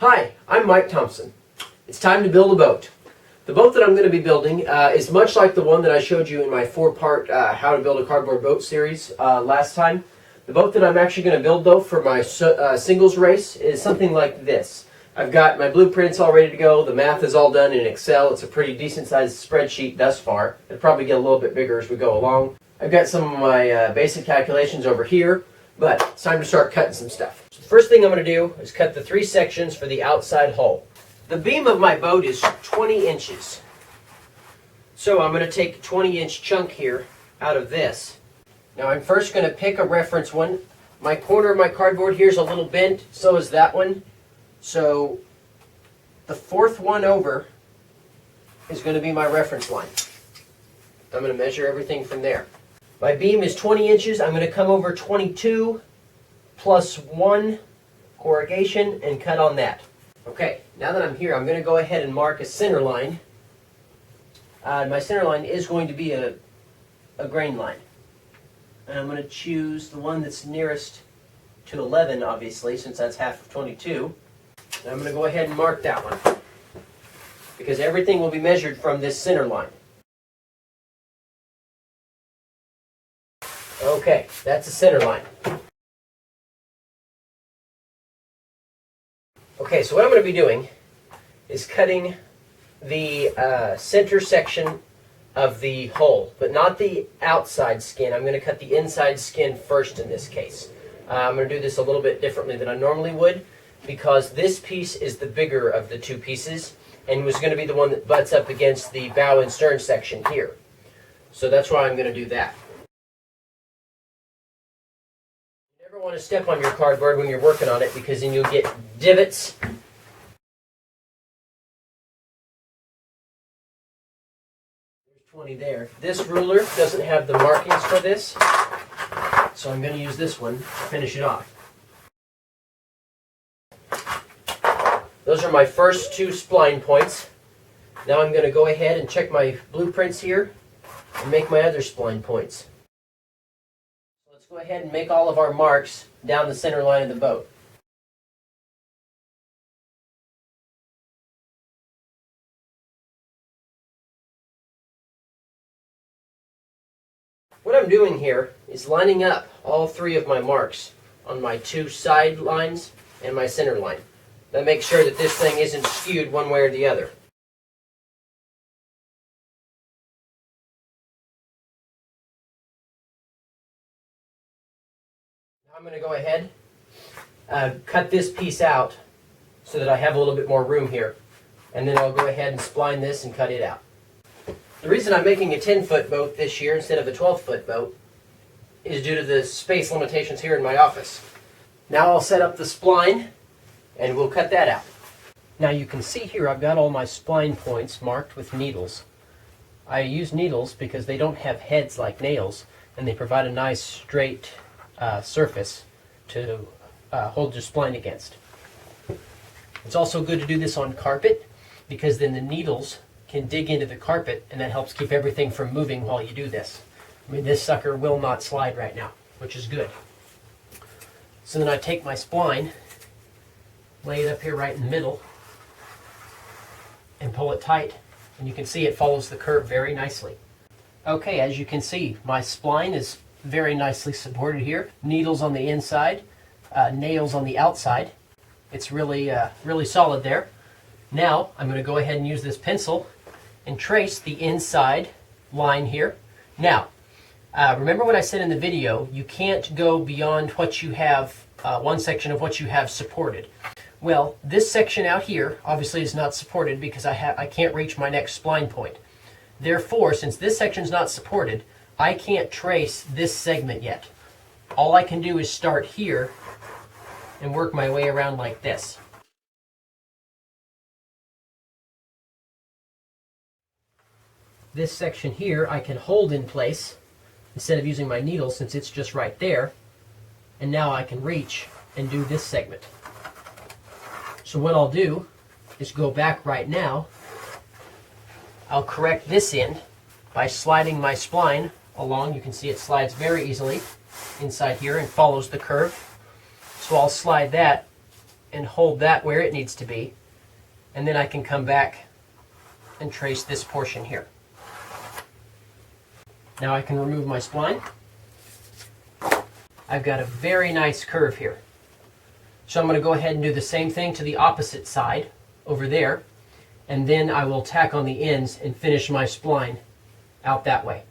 Hi, I'm Mike Thompson. It's time to build a boat. The boat that I'm going to be building is much like the one that I showed you in my 4-part How to Build a Cardboard Boat series last time. The boat that I'm actually going to build, though, for my singles race is something like this. I've got my blueprints all ready to go. The math is all done in Excel. It's a pretty decent-sized spreadsheet thus far. It'll probably get a little bit bigger as we go along. I've got some of my basic calculations over here, but it's time to start cutting some stuff. So the first thing I'm going to do is cut the 3 sections for the outside hull. The beam of my boat is 20 inches. So I'm going to take a 20-inch chunk here out of this. Now I'm first going to pick a reference one. My corner of my cardboard here is a little bent, so is that one. So the 4th one over is going to be my reference line. I'm going to measure everything from there. My beam is 20 inches. I'm going to come over 22 plus 1 corrugation and cut on that. Okay, now that I'm here, I'm going to go ahead and mark a center line. My center line is going to be a grain line. And I'm going to choose the one that's nearest to 11, obviously, since that's half of 22. And I'm going to go ahead and mark that one, because everything will be measured from this center line. Okay, that's the center line. Okay, so what I'm going to be doing is cutting the center section of the hull, but not the outside skin. I'm going to cut the inside skin first in this case. I'm going to do this a little bit differently than I normally would, because this piece is the bigger of the 2 pieces and was going to be the one that butts up against the bow and stern section here. So that's why I'm going to do that. You never want to step on your cardboard when you're working on it, because then you'll get divots. There's 20 there. This ruler doesn't have the markings for this, so I'm going to use this one to finish it off. Those are my first 2 spline points. Now I'm going to go ahead and check my blueprints here and make my other spline points. So let's go ahead and make all of our marks down the center line of the boat. What I'm doing here is lining up all 3 of my marks on my 2 side lines and my center line. That makes sure that this thing isn't skewed one way or the other. Now I'm going to go ahead, cut this piece out so that I have a little bit more room here. And then I'll go ahead and spline this and cut it out. The reason I'm making a 10-foot boat this year instead of a 12-foot boat is due to the space limitations here in my office. Now I'll set up the spline and we'll cut that out. Now you can see here I've got all my spline points marked with needles. I use needles because they don't have heads like nails, and they provide a nice straight surface to hold your spline against. It's also good to do this on carpet, because then the needles can dig into the carpet, and that helps keep everything from moving while you do this. I mean, this sucker will not slide right now, which is good. So then I take my spline, lay it up here right in the middle, and pull it tight, and you can see it follows the curve very nicely. Okay, as you can see, my spline is very nicely supported here. Needles on the inside, nails on the outside. It's really solid there. Now I'm going to go ahead and use this pencil and trace the inside line here. Now, remember what I said in the video, you can't go beyond what you have, one section of what you have supported. Well, this section out here obviously is not supported because I can't reach my next spline point. Therefore, since this section is not supported, I can't trace this segment yet. All I can do is start here and work my way around like this. This section here I can hold in place instead of using my needle, since it's just right there. And now I can reach and do this segment. So what I'll do is go back right now. I'll correct this end by sliding my spline along. You can see it slides very easily inside here and follows the curve. So I'll slide that and hold that where it needs to be. And then I can come back and trace this portion here. Now I can remove my spline. I've got a very nice curve here. So I'm going to go ahead and do the same thing to the opposite side over there, and then I will tack on the ends and finish my spline out that way.